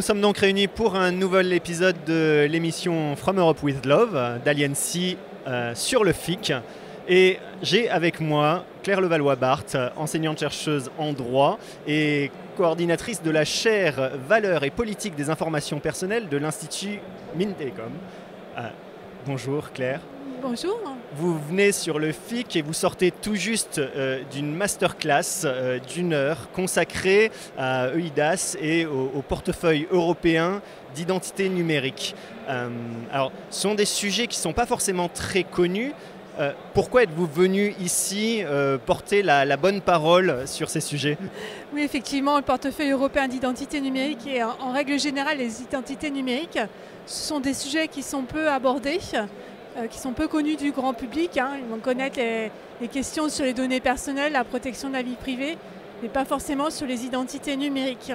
sommes donc réunis pour un nouvel épisode de l'émission From Europe with Love d'Aliancy sur le FIC. Et j'ai avec moi Claire Levallois-Barthes, enseignante-chercheuse en droit et coordinatrice de la chaire Valeurs et politique des informations personnelles de l'Institut Mines Télécom. Bonjour Claire. Bonjour. Vous venez sur le FIC et vous sortez tout juste d'une masterclass d'une heure consacrée à EIDAS et au portefeuille européen d'identité numérique. Alors, ce sont des sujets qui ne sont pas forcément très connus. Pourquoi êtes-vous venu ici porter la bonne parole sur ces sujets? Oui, effectivement, le portefeuille européen d'identité numérique et en règle générale les identités numériques, ce sont des sujets qui sont peu abordés, qui sont peu connus du grand public. Ils vont connaître les questions sur les données personnelles, la protection de la vie privée, mais pas forcément sur les identités numériques.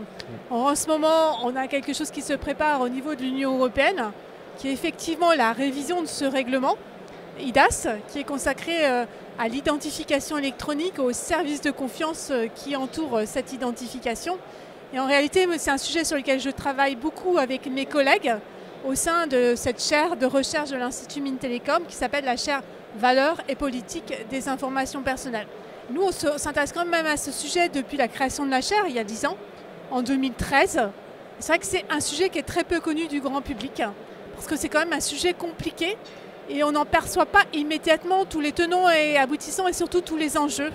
En ce moment, on a quelque chose qui se prépare au niveau de l'Union européenne, qui est effectivement la révision de ce règlement EIDAS, qui est consacré à l'identification électronique, aux services de confiance qui entourent cette identification. Et en réalité, c'est un sujet sur lequel je travaille beaucoup avec mes collègues au sein de cette chaire de recherche de l'Institut Mines Télécom qui s'appelle la chaire Valeurs et politique des informations personnelles. Nous, on s'intéresse quand même à ce sujet depuis la création de la chaire, il y a 10 ans, en 2013. C'est vrai que c'est un sujet qui est très peu connu du grand public, parce que c'est quand même un sujet compliqué et on n'en perçoit pas immédiatement tous les tenants et aboutissants et surtout tous les enjeux.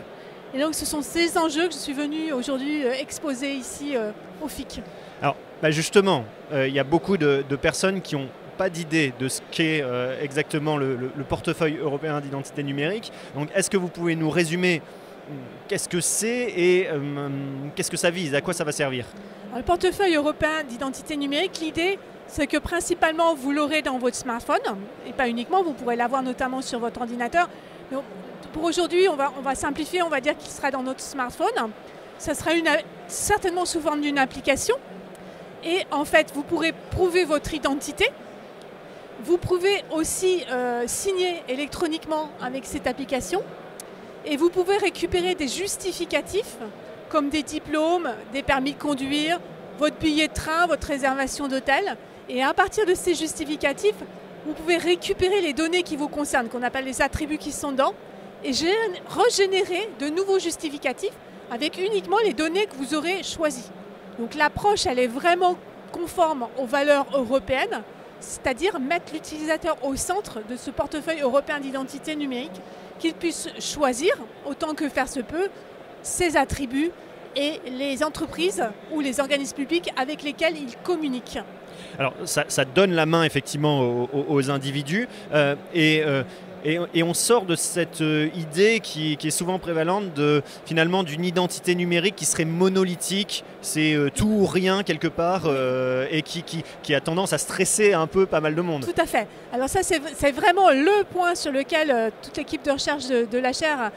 Et donc ce sont ces enjeux que je suis venue aujourd'hui exposer ici au FIC. Alors justement, il y a beaucoup de personnes qui n'ont pas d'idée de ce qu'est exactement le portefeuille européen d'identité numérique. Donc est-ce que vous pouvez nous résumer qu'est-ce que c'est et qu'est-ce que ça vise, à quoi ça va servir? Alors, le portefeuille européen d'identité numérique, l'idée c'est que principalement vous l'aurez dans votre smartphone et pas uniquement, vous pourrez l'avoir notamment sur votre ordinateur. Donc, pour aujourd'hui, on va simplifier, on va dire qu'il sera dans notre smartphone. Ça sera certainement sous forme d'une application. Et en fait, vous pourrez prouver votre identité. Vous pouvez aussi signer électroniquement avec cette application. Et vous pouvez récupérer des justificatifs comme des diplômes, des permis de conduire, votre billet de train, votre réservation d'hôtel. Et à partir de ces justificatifs, vous pouvez récupérer les données qui vous concernent, qu'on appelle les attributs qui sont dedans, et régénérer de nouveaux justificatifs avec uniquement les données que vous aurez choisies. Donc l'approche, elle est vraiment conforme aux valeurs européennes, c'est-à-dire mettre l'utilisateur au centre de ce portefeuille européen d'identité numérique, qu'il puisse choisir, autant que faire se peut, ses attributs et les entreprises ou les organismes publics avec lesquels il communique. Alors ça donne la main effectivement aux individus et on sort de cette idée qui est souvent prévalente finalement d'une identité numérique qui serait monolithique, c'est tout ou rien quelque part et qui a tendance à stresser un peu pas mal de monde. Tout à fait. Alors ça c'est vraiment le point sur lequel toute l'équipe de recherche de la chaire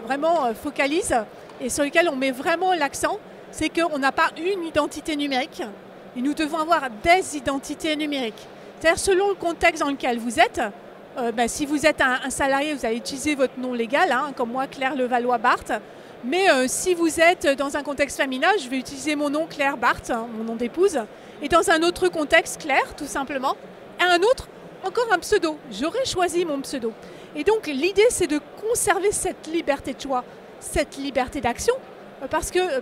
vraiment focalise et sur lequel on met vraiment l'accent, c'est qu'on n'a pas une identité numérique et nous devons avoir des identités numériques. C'est-à-dire selon le contexte dans lequel vous êtes, si vous êtes un salarié, vous allez utiliser votre nom légal, comme moi, Claire Levallois-Barthes. Mais si vous êtes dans un contexte familial, je vais utiliser mon nom Claire Barthes, mon nom d'épouse. Et dans un autre contexte, Claire, tout simplement. Et un autre, encore un pseudo. J'aurais choisi mon pseudo. Et donc l'idée, c'est de conserver cette liberté de choix, cette liberté d'action. Parce que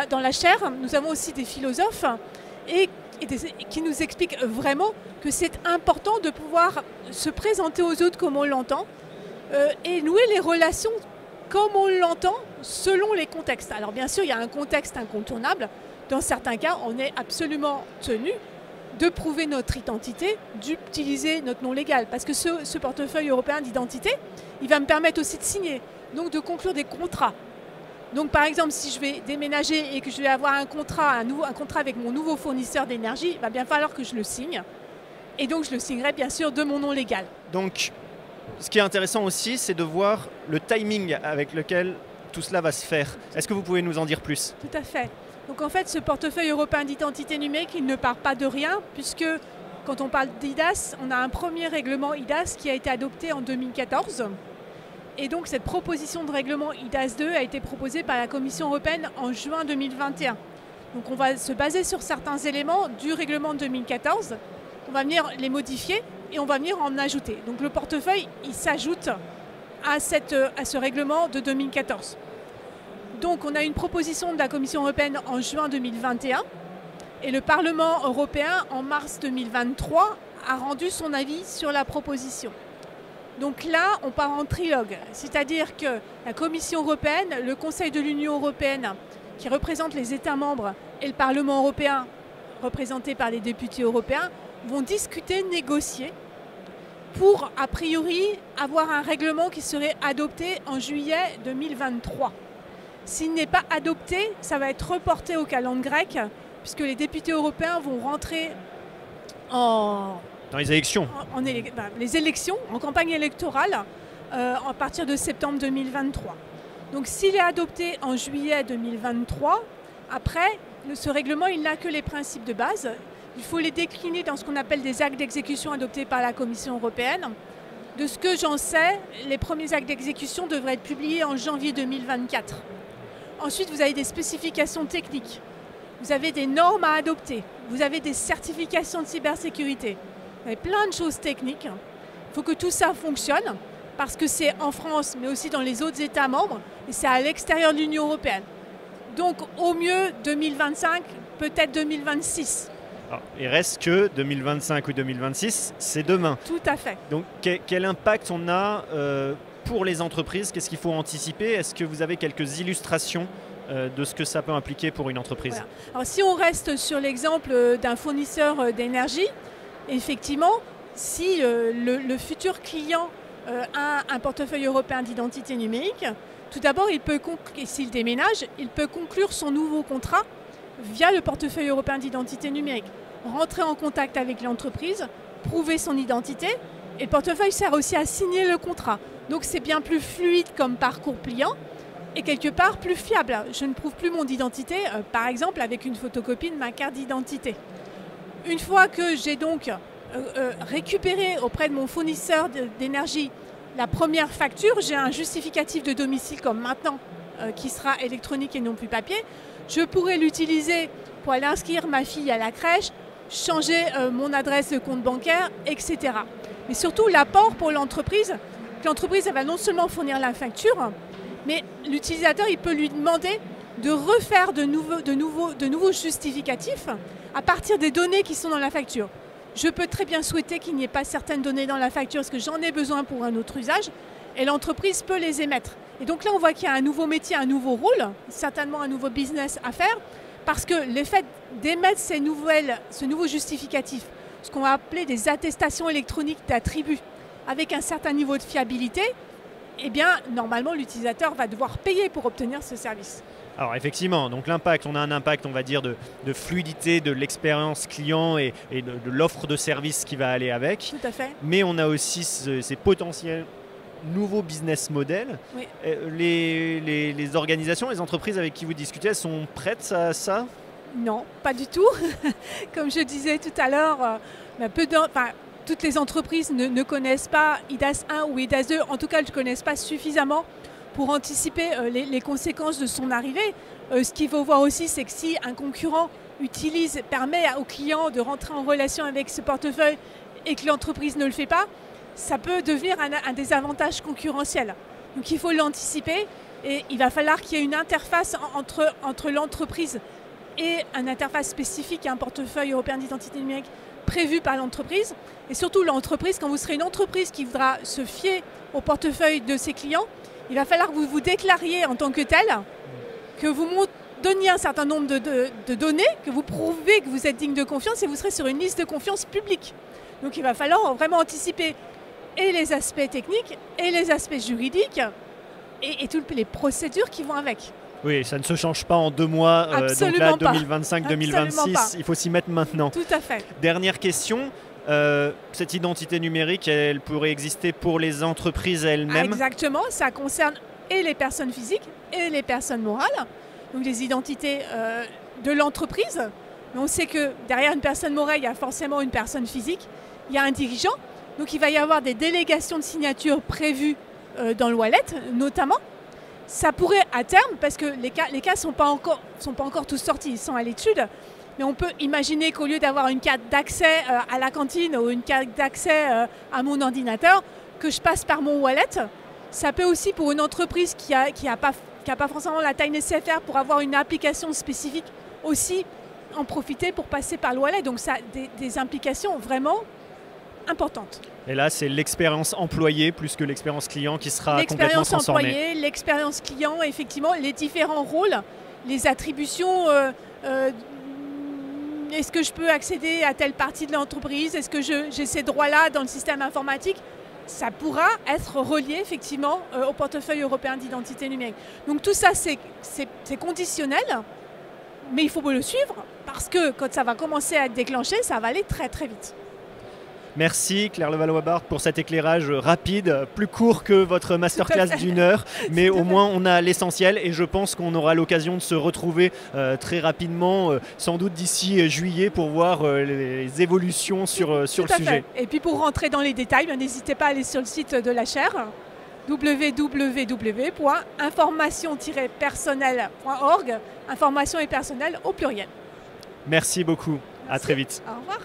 dans la chaire, nous avons aussi des philosophes qui nous expliquent vraiment que c'est important de pouvoir se présenter aux autres comme on l'entend et nouer les relations comme on l'entend selon les contextes. Alors bien sûr, il y a un contexte incontournable. Dans certains cas, on est absolument tenu de prouver notre identité, d'utiliser notre nom légal. Parce que ce portefeuille européen d'identité, il va me permettre aussi de signer, donc de conclure des contrats. Donc par exemple, si je vais déménager et que je vais avoir un contrat avec mon nouveau fournisseur d'énergie, il va bien falloir que je le signe. Et donc je le signerai bien sûr de mon nom légal. Donc ce qui est intéressant aussi, c'est de voir le timing avec lequel tout cela va se faire. Est-ce que vous pouvez nous en dire plus? Tout à fait. Donc en fait, ce portefeuille européen d'identité numérique, il ne part pas de rien, puisque quand on parle d'EIDAS, on a un premier règlement EIDAS qui a été adopté en 2014. Et donc cette proposition de règlement EIDAS 2 a été proposée par la Commission européenne en juin 2021. Donc on va se baser sur certains éléments du règlement de 2014, on va venir les modifier et on va venir en ajouter. Donc le portefeuille, il s'ajoute à ce règlement de 2014. Donc on a une proposition de la Commission européenne en juin 2021 et le Parlement européen en mars 2023 a rendu son avis sur la proposition. Donc là, on part en trilogue, c'est-à-dire que la Commission européenne, le Conseil de l'Union européenne, qui représente les États membres, et le Parlement européen, représenté par les députés européens, vont discuter, négocier, pour, a priori, avoir un règlement qui serait adopté en juillet 2023. S'il n'est pas adopté, ça va être reporté au calendrier grec, puisque les députés européens vont rentrer dans les élections. Les élections, en campagne électorale, à partir de septembre 2023. Donc s'il est adopté en juillet 2023, après, ce règlement, il n'a que les principes de base. Il faut les décliner dans ce qu'on appelle des actes d'exécution adoptés par la Commission européenne. De ce que j'en sais, les premiers actes d'exécution devraient être publiés en janvier 2024. Ensuite, vous avez des spécifications techniques. Vous avez des normes à adopter. Vous avez des certifications de cybersécurité. Vous avez plein de choses techniques. Il faut que tout ça fonctionne parce que c'est en France, mais aussi dans les autres États membres, et c'est à l'extérieur de l'Union européenne. Donc au mieux 2025, peut-être 2026. Alors, il reste que 2025 ou 2026, c'est demain. Tout à fait. Donc quel impact on a pour les entreprises? Qu'est-ce qu'il faut anticiper? Est-ce que vous avez quelques illustrations de ce que ça peut impliquer pour une entreprise? Voilà. Alors si on reste sur l'exemple d'un fournisseur d'énergie, effectivement, si le futur client a un portefeuille européen d'identité numérique, tout d'abord, s'il déménage, il peut conclure son nouveau contrat via le portefeuille européen d'identité numérique. Rentrer en contact avec l'entreprise, prouver son identité, et le portefeuille sert aussi à signer le contrat. Donc c'est bien plus fluide comme parcours client et quelque part plus fiable. Je ne prouve plus mon identité, par exemple, avec une photocopie de ma carte d'identité. Une fois que j'ai donc récupéré auprès de mon fournisseur d'énergie la première facture, j'ai un justificatif de domicile comme maintenant qui sera électronique et non plus papier. Je pourrais l'utiliser pour aller inscrire ma fille à la crèche, changer mon adresse de compte bancaire, etc. Mais surtout l'apport pour l'entreprise, l'entreprise va non seulement fournir la facture, mais l'utilisateur il peut lui demander de refaire de nouveaux justificatifs à partir des données qui sont dans la facture. Je peux très bien souhaiter qu'il n'y ait pas certaines données dans la facture parce que j'en ai besoin pour un autre usage et l'entreprise peut les émettre. Et donc là, on voit qu'il y a un nouveau métier, un nouveau rôle, certainement un nouveau business à faire parce que le fait d'émettre ce nouveau justificatif, ce qu'on va appeler des attestations électroniques d'attributs avec un certain niveau de fiabilité, eh bien, normalement, l'utilisateur va devoir payer pour obtenir ce service. Alors effectivement, donc l'impact, on a un impact, on va dire, de fluidité de l'expérience client et de l'offre de service qui va aller avec. Tout à fait. Mais on a aussi ces potentiels nouveaux business models. Oui. Les organisations, les entreprises avec qui vous discutez, elles sont prêtes à ça? Non, pas du tout. Comme je disais tout à l'heure, toutes les entreprises ne connaissent pas IDAS 1 ou IDAS 2, en tout cas, elles ne connaissent pas suffisamment pour anticiper les conséquences de son arrivée. Ce qu'il faut voir aussi, c'est que si un concurrent permet au client de rentrer en relation avec ce portefeuille et que l'entreprise ne le fait pas, ça peut devenir un désavantage concurrentiel. Donc il faut l'anticiper et il va falloir qu'il y ait une interface entre l'entreprise et une interface spécifique à un portefeuille européen d'identité numérique prévu par l'entreprise. Et surtout l'entreprise, quand vous serez une entreprise qui voudra se fier au portefeuille de ses clients, il va falloir que vous vous déclariez en tant que tel, que vous donniez un certain nombre de données, que vous prouvez que vous êtes digne de confiance et vous serez sur une liste de confiance publique. Donc il va falloir vraiment anticiper et les aspects techniques et les aspects juridiques et toutes les procédures qui vont avec. Oui, ça ne se change pas en 2 mois, donc là 2025-2026, il faut s'y mettre maintenant. Tout à fait. Dernière question. Cette identité numérique, elle pourrait exister pour les entreprises elles-mêmes? Exactement, ça concerne et les personnes physiques et les personnes morales, donc les identités de l'entreprise. Mais on sait que derrière une personne morale, il y a forcément une personne physique, il y a un dirigeant, donc il va y avoir des délégations de signature prévues dans le wallet notamment. Ça pourrait à terme, parce que les cas ne sont pas encore tous sortis, ils sont à l'étude, mais on peut imaginer qu'au lieu d'avoir une carte d'accès à la cantine ou une carte d'accès à mon ordinateur, que je passe par mon wallet. Ça peut aussi pour une entreprise qui a pas forcément la taille nécessaire pour avoir une application spécifique aussi en profiter pour passer par le wallet. Donc ça a des implications vraiment importantes. Et là, c'est l'expérience employée plus que l'expérience client qui sera complètement transformée. L'expérience employée, l'expérience client, effectivement, les différents rôles, les attributions. Est-ce que je peux accéder à telle partie de l'entreprise? Est-ce que j'ai ces droits-là dans le système informatique? Ça pourra être relié effectivement au portefeuille européen d'identité numérique. Donc tout ça, c'est conditionnel, mais il faut le suivre parce que quand ça va commencer à être déclenché, ça va aller très très vite. Merci Claire Levallois-Bart pour cet éclairage rapide, plus court que votre masterclass d'1 heure, mais au moins on a l'essentiel et je pense qu'on aura l'occasion de se retrouver très rapidement, sans doute d'ici juillet, pour voir les évolutions sur le sujet. Et puis pour rentrer dans les détails, n'hésitez pas à aller sur le site de la chaire, www.information-personnel.org, information et personnel au pluriel. Merci beaucoup, Merci. à très vite. Au revoir.